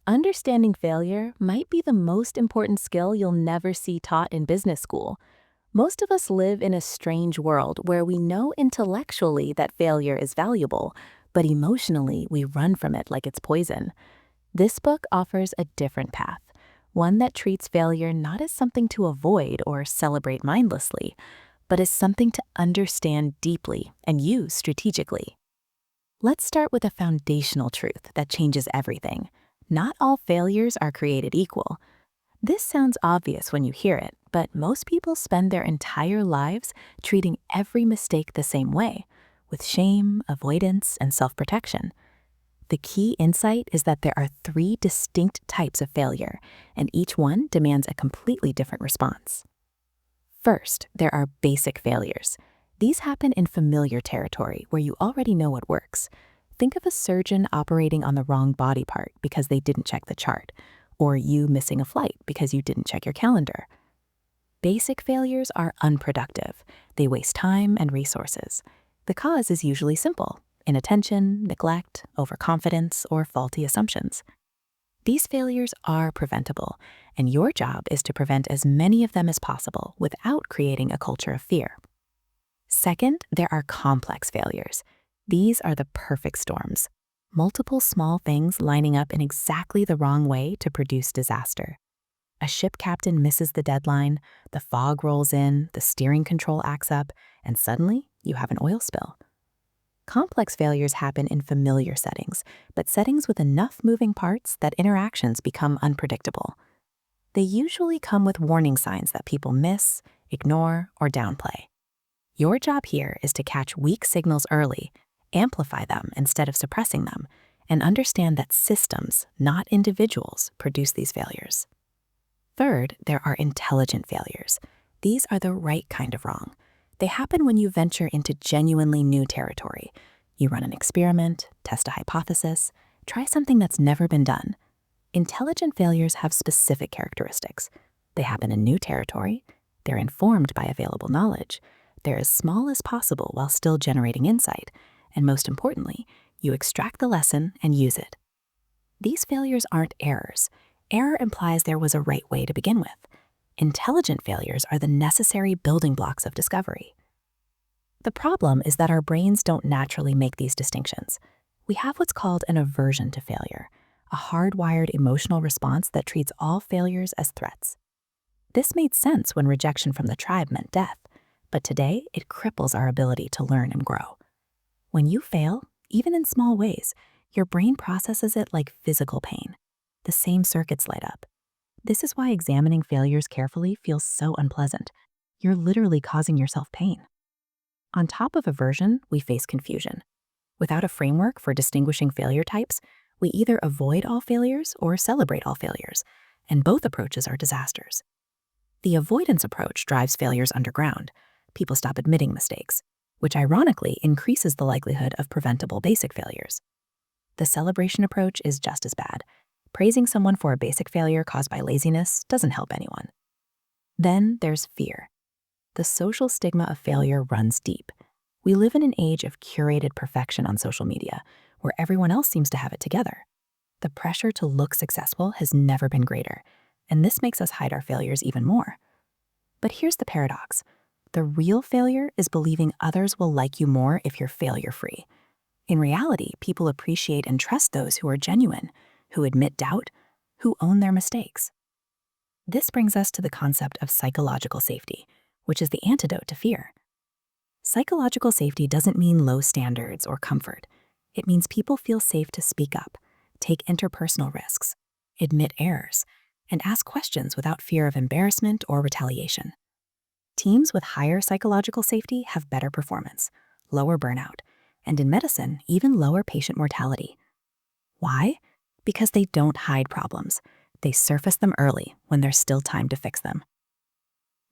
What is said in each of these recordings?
Understanding failure might be the most important skill you'll never see taught in business school. Most of us live in a strange world where we know intellectually that failure is valuable, but emotionally we run from it like it's poison. This book offers a different path, one that treats failure not as something to avoid or celebrate mindlessly, but as something to understand deeply and use strategically. Let's start with a foundational truth that changes everything. Not all failures are created equal. This sounds obvious when you hear it, but most people spend their entire lives treating every mistake the same way, with shame, avoidance, and self-protection. The key insight is that there are three distinct types of failure, and each one demands a completely different response. First, there are basic failures. These happen in familiar territory where you already know what works. Think of a surgeon operating on the wrong body part because they didn't check the chart, or you missing a flight because you didn't check your calendar. Basic failures are unproductive. They waste time and resources. The cause is usually simple: inattention, neglect, overconfidence, or faulty assumptions. These failures are preventable, and your job is to prevent as many of them as possible without creating a culture of fear. Second, there are complex failures. These are the perfect storms. Multiple small things lining up in exactly the wrong way to produce disaster. A ship captain misses the deadline, the fog rolls in, the steering control acts up, and suddenly you have an oil spill. Complex failures happen in familiar settings, but settings with enough moving parts that interactions become unpredictable. They usually come with warning signs that people miss, ignore, or downplay. Your job here is to catch weak signals early, amplify them instead of suppressing them, and understand that systems, not individuals, produce these failures. Third, there are intelligent failures. These are the right kind of wrong. They happen when you venture into genuinely new territory. You run an experiment, test a hypothesis, try something that's never been done. Intelligent failures have specific characteristics. They happen in new territory, they're informed by available knowledge, they're as small as possible while still generating insight, and most importantly, you extract the lesson and use it. These failures aren't errors. Error implies there was a right way to begin with. Intelligent failures are the necessary building blocks of discovery. The problem is that our brains don't naturally make these distinctions. We have what's called an aversion to failure, a hardwired emotional response that treats all failures as threats. This made sense when rejection from the tribe meant death, but today it cripples our ability to learn and grow. When you fail, even in small ways, your brain processes it like physical pain. The same circuits light up. This is why examining failures carefully feels so unpleasant. You're literally causing yourself pain. On top of aversion, we face confusion. Without a framework for distinguishing failure types, we either avoid all failures or celebrate all failures, and both approaches are disasters. The avoidance approach drives failures underground. People stop admitting mistakes, which ironically increases the likelihood of preventable basic failures. The celebration approach is just as bad. Praising someone for a basic failure caused by laziness doesn't help anyone. Then there's fear. The social stigma of failure runs deep. We live in an age of curated perfection on social media, where everyone else seems to have it together. The pressure to look successful has never been greater, and this makes us hide our failures even more. But here's the paradox. The real failure is believing others will like you more if you're failure-free. In reality, people appreciate and trust those who are genuine, who admit doubt, who own their mistakes. This brings us to the concept of psychological safety, which is the antidote to fear. Psychological safety doesn't mean low standards or comfort. It means people feel safe to speak up, take interpersonal risks, admit errors, and ask questions without fear of embarrassment or retaliation. Teams with higher psychological safety have better performance, lower burnout, and in medicine, even lower patient mortality. Why? Because they don't hide problems. They surface them early when there's still time to fix them.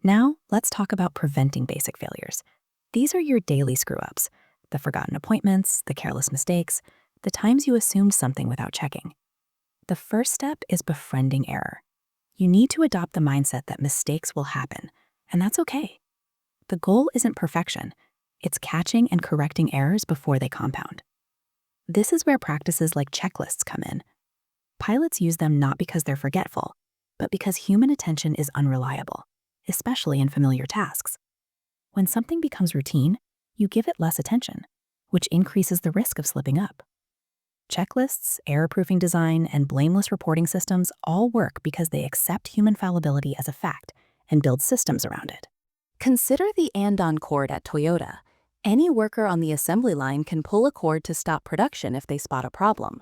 Now, let's talk about preventing basic failures. These are your daily screw-ups, the forgotten appointments, the careless mistakes, the times you assumed something without checking. The first step is befriending error. You need to adopt the mindset that mistakes will happen, and that's okay. The goal isn't perfection. It's catching and correcting errors before they compound. This is where practices like checklists come in. Pilots use them not because they're forgetful, but because human attention is unreliable, especially in familiar tasks. When something becomes routine, you give it less attention, which increases the risk of slipping up. Checklists, error-proofing design, and blameless reporting systems all work because they accept human fallibility as a fact and build systems around it. Consider the andon cord at Toyota. Any worker on the assembly line can pull a cord to stop production if they spot a problem.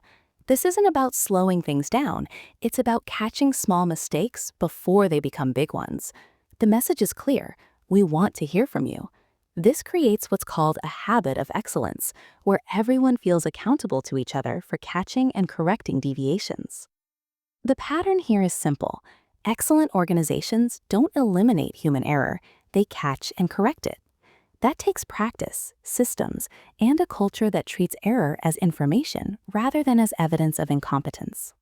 This isn't about slowing things down, it's about catching small mistakes before they become big ones. The message is clear: we want to hear from you. This creates what's called a habit of excellence, where everyone feels accountable to each other for catching and correcting deviations. The pattern here is simple. Excellent organizations don't eliminate human error, they catch and correct it. That takes practice, systems, and a culture that treats error as information rather than as evidence of incompetence.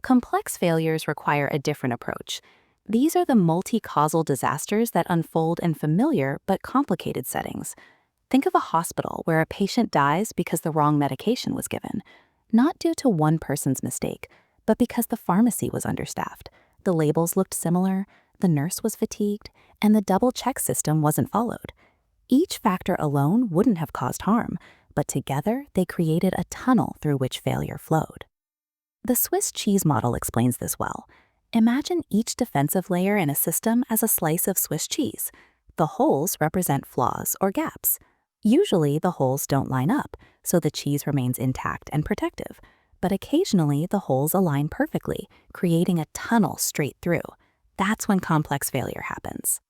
Complex failures require a different approach. These are the multi-causal disasters that unfold in familiar but complicated settings. Think of a hospital where a patient dies because the wrong medication was given, not due to one person's mistake, but because the pharmacy was understaffed, the labels looked similar, the nurse was fatigued, and the double-check system wasn't followed. Each factor alone wouldn't have caused harm, but together they created a tunnel through which failure flowed. The Swiss cheese model explains this well. Imagine each defensive layer in a system as a slice of Swiss cheese. The holes represent flaws or gaps. Usually the holes don't line up, so the cheese remains intact and protective. But occasionally the holes align perfectly, creating a tunnel straight through. That's when complex failure happens.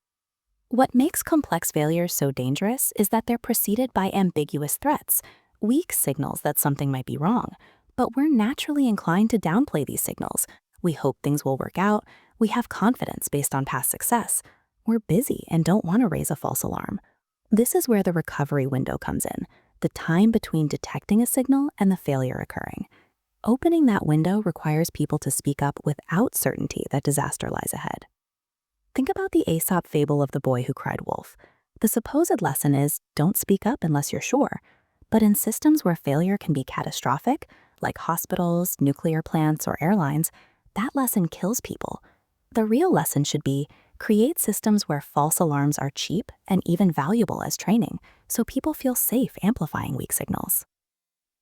What makes complex failures so dangerous is that they're preceded by ambiguous threats, weak signals that something might be wrong. But we're naturally inclined to downplay these signals. We hope things will work out. We have confidence based on past success. We're busy and don't want to raise a false alarm. This is where the recovery window comes in, the time between detecting a signal and the failure occurring. Opening that window requires people to speak up without certainty that disaster lies ahead. Think about the Aesop fable of the boy who cried wolf. The supposed lesson is, don't speak up unless you're sure. But in systems where failure can be catastrophic, like hospitals, nuclear plants, or airlines, that lesson kills people. The real lesson should be, create systems where false alarms are cheap and even valuable as training, so people feel safe amplifying weak signals.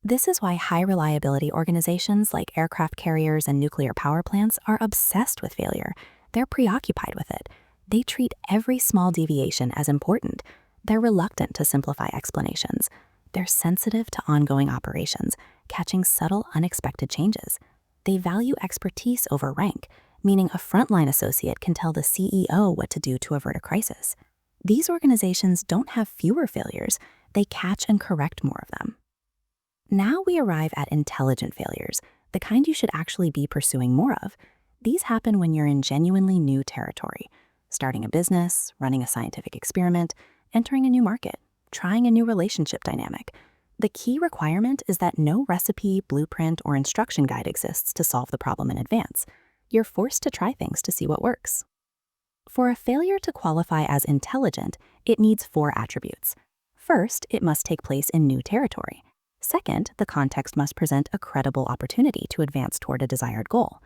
This is why high-reliability organizations like aircraft carriers and nuclear power plants are obsessed with failure. They're preoccupied with it. They treat every small deviation as important. They're reluctant to simplify explanations. They're sensitive to ongoing operations, catching subtle, unexpected changes. They value expertise over rank, meaning a frontline associate can tell the CEO what to do to avert a crisis. These organizations don't have fewer failures, they catch and correct more of them. Now we arrive at intelligent failures, the kind you should actually be pursuing more of. These happen when you're in genuinely new territory, starting a business, running a scientific experiment, entering a new market, trying a new relationship dynamic. The key requirement is that no recipe, blueprint, or instruction guide exists to solve the problem in advance. You're forced to try things to see what works. For a failure to qualify as intelligent, it needs 4 attributes. First, it must take place in new territory. Second, the context must present a credible opportunity to advance toward a desired goal.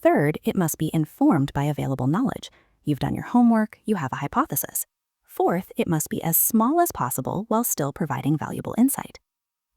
Third, it must be informed by available knowledge. You've done your homework, you have a hypothesis. Fourth, it must be as small as possible while still providing valuable insight.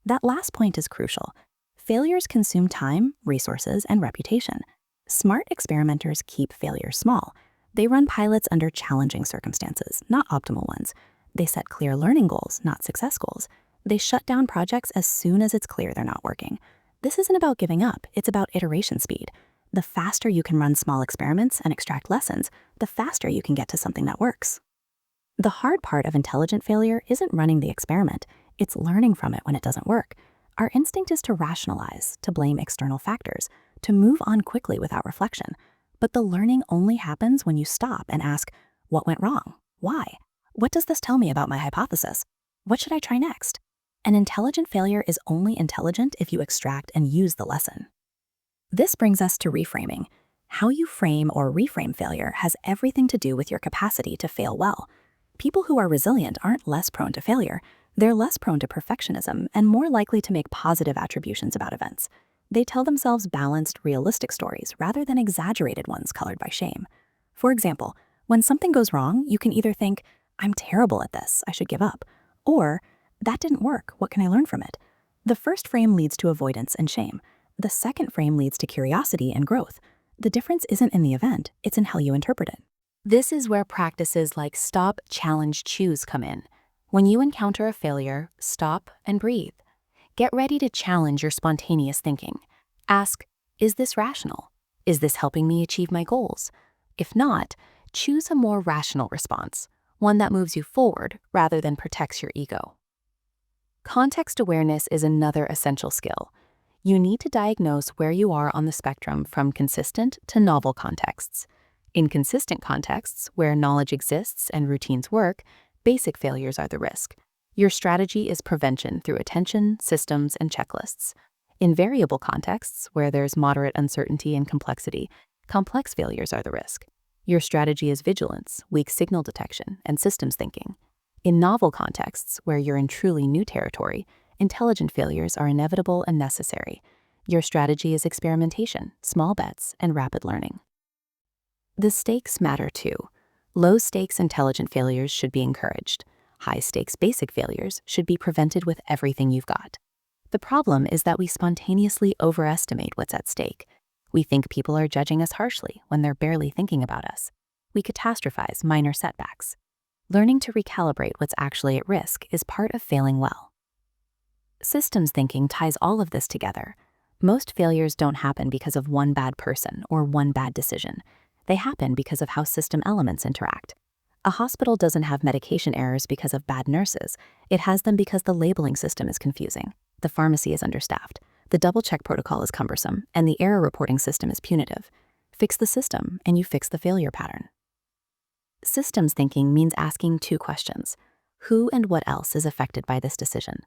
That last point is crucial. Failures consume time, resources, and reputation. Smart experimenters keep failures small. They run pilots under challenging circumstances, not optimal ones. They set clear learning goals, not success goals. They shut down projects as soon as it's clear they're not working. This isn't about giving up, it's about iteration speed. The faster you can run small experiments and extract lessons, the faster you can get to something that works. The hard part of intelligent failure isn't running the experiment, it's learning from it when it doesn't work. Our instinct is to rationalize, to blame external factors, to move on quickly without reflection. But the learning only happens when you stop and ask, what went wrong? Why? What does this tell me about my hypothesis? What should I try next? An intelligent failure is only intelligent if you extract and use the lesson. This brings us to reframing. How you frame or reframe failure has everything to do with your capacity to fail well. People who are resilient aren't less prone to failure. They're less prone to perfectionism and more likely to make positive attributions about events. They tell themselves balanced, realistic stories rather than exaggerated ones colored by shame. For example, when something goes wrong, you can either think, I'm terrible at this, I should give up, or that didn't work, what can I learn from it? The first frame leads to avoidance and shame. The second frame leads to curiosity and growth. The difference isn't in the event, it's in how you interpret it. This is where practices like stop, challenge, choose come in. When you encounter a failure, stop and breathe. Get ready to challenge your spontaneous thinking. Ask, is this rational? Is this helping me achieve my goals? If not, choose a more rational response, one that moves you forward rather than protects your ego. Context awareness is another essential skill. You need to diagnose where you are on the spectrum from consistent to novel contexts. In consistent contexts, where knowledge exists and routines work, basic failures are the risk. Your strategy is prevention through attention, systems, and checklists. In variable contexts, where there's moderate uncertainty and complexity, complex failures are the risk. Your strategy is vigilance, weak signal detection, and systems thinking. In novel contexts, where you're in truly new territory, intelligent failures are inevitable and necessary. Your strategy is experimentation, small bets, and rapid learning. The stakes matter too. Low-stakes intelligent failures should be encouraged. High-stakes basic failures should be prevented with everything you've got. The problem is that we spontaneously overestimate what's at stake. We think people are judging us harshly when they're barely thinking about us. We catastrophize minor setbacks. Learning to recalibrate what's actually at risk is part of failing well. Systems thinking ties all of this together. Most failures don't happen because of one bad person or one bad decision. They happen because of how system elements interact. A hospital doesn't have medication errors because of bad nurses. It has them because the labeling system is confusing, the pharmacy is understaffed, the double-check protocol is cumbersome, and the error reporting system is punitive. Fix the system, and you fix the failure pattern. Systems thinking means asking two questions. Who and what else is affected by this decision?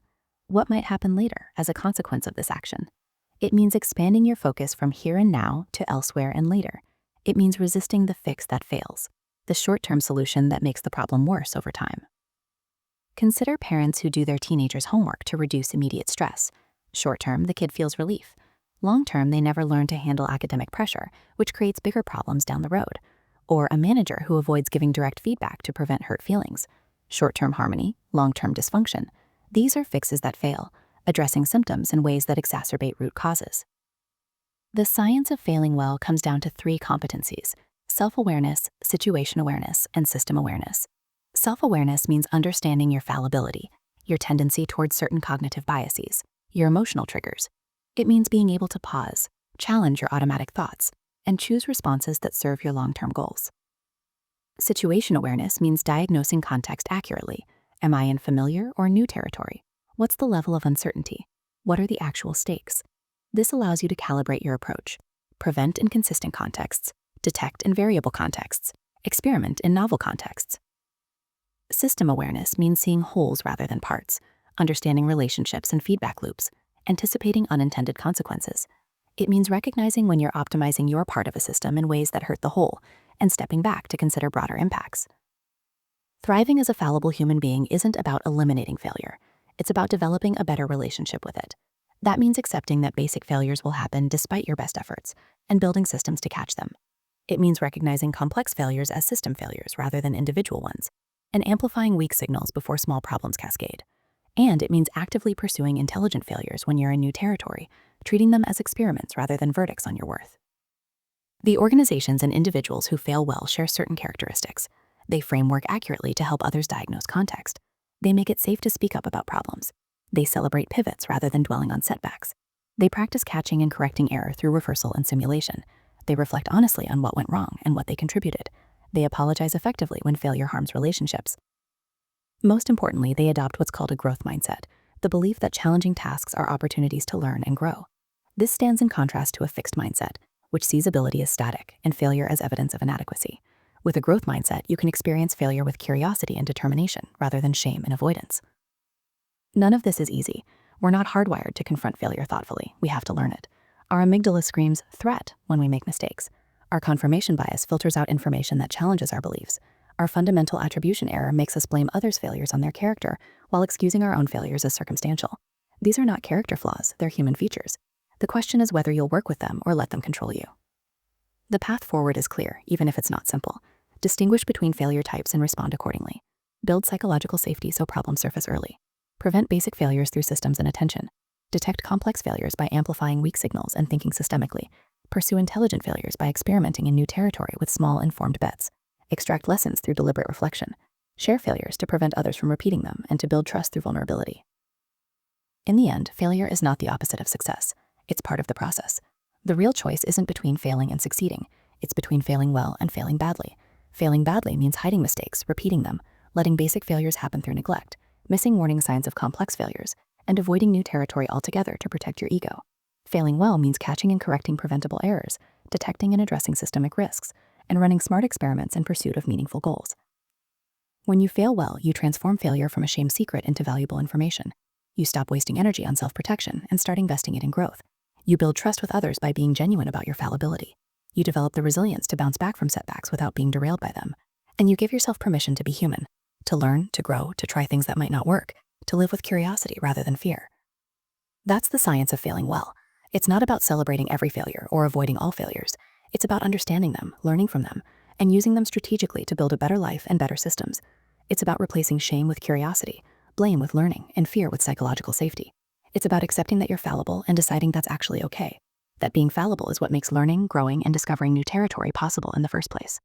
What might happen later as a consequence of this action? It means expanding your focus from here and now to elsewhere and later. It means resisting the fix that fails, the short-term solution that makes the problem worse over time. Consider parents who do their teenagers' homework to reduce immediate stress. Short-term, the kid feels relief. Long-term, they never learn to handle academic pressure, which creates bigger problems down the road. Or a manager who avoids giving direct feedback to prevent hurt feelings. Short-term harmony, long-term dysfunction. These are fixes that fail, addressing symptoms in ways that exacerbate root causes. The science of failing well comes down to three competencies: self-awareness, situation awareness, and system awareness. Self-awareness means understanding your fallibility, your tendency towards certain cognitive biases, your emotional triggers. It means being able to pause, challenge your automatic thoughts, and choose responses that serve your long-term goals. Situation awareness means diagnosing context accurately. Am I in familiar or new territory? What's the level of uncertainty? What are the actual stakes? This allows you to calibrate your approach, prevent in consistent contexts, detect in variable contexts, experiment in novel contexts. System awareness means seeing wholes rather than parts, understanding relationships and feedback loops, anticipating unintended consequences. It means recognizing when you're optimizing your part of a system in ways that hurt the whole, and stepping back to consider broader impacts. Thriving as a fallible human being isn't about eliminating failure. It's about developing a better relationship with it. That means accepting that basic failures will happen despite your best efforts, and building systems to catch them. It means recognizing complex failures as system failures rather than individual ones, and amplifying weak signals before small problems cascade. And it means actively pursuing intelligent failures when you're in new territory, treating them as experiments rather than verdicts on your worth. The organizations and individuals who fail well share certain characteristics. They frame work accurately to help others diagnose context. They make it safe to speak up about problems. They celebrate pivots rather than dwelling on setbacks. They practice catching and correcting error through reversal and simulation. They reflect honestly on what went wrong and what they contributed. They apologize effectively when failure harms relationships. Most importantly, they adopt what's called a growth mindset, the belief that challenging tasks are opportunities to learn and grow. This stands in contrast to a fixed mindset, which sees ability as static and failure as evidence of inadequacy. With a growth mindset, you can experience failure with curiosity and determination rather than shame and avoidance. None of this is easy. We're not hardwired to confront failure thoughtfully. We have to learn it. Our amygdala screams threat when we make mistakes. Our confirmation bias filters out information that challenges our beliefs. Our fundamental attribution error makes us blame others' failures on their character while excusing our own failures as circumstantial. These are not character flaws, they're human features. The question is whether you'll work with them or let them control you. The path forward is clear, even if it's not simple. Distinguish between failure types and respond accordingly. Build psychological safety so problems surface early. Prevent basic failures through systems and attention. Detect complex failures by amplifying weak signals and thinking systemically. Pursue intelligent failures by experimenting in new territory with small, informed bets. Extract lessons through deliberate reflection. Share failures to prevent others from repeating them and to build trust through vulnerability. In the end, failure is not the opposite of success. It's part of the process. The real choice isn't between failing and succeeding. It's between failing well and failing badly. Failing badly means hiding mistakes, repeating them, letting basic failures happen through neglect, missing warning signs of complex failures, and avoiding new territory altogether to protect your ego. Failing well means catching and correcting preventable errors, detecting and addressing systemic risks, and running smart experiments in pursuit of meaningful goals. When you fail well, you transform failure from a shame secret into valuable information. You stop wasting energy on self-protection and start investing it in growth. You build trust with others by being genuine about your fallibility. You develop the resilience to bounce back from setbacks without being derailed by them. And you give yourself permission to be human, to learn, to grow, to try things that might not work, to live with curiosity rather than fear. That's the science of failing well. It's not about celebrating every failure or avoiding all failures. It's about understanding them, learning from them, and using them strategically to build a better life and better systems. It's about replacing shame with curiosity, blame with learning, and fear with psychological safety. It's about accepting that you're fallible and deciding that's actually okay. That being fallible is what makes learning, growing, and discovering new territory possible in the first place.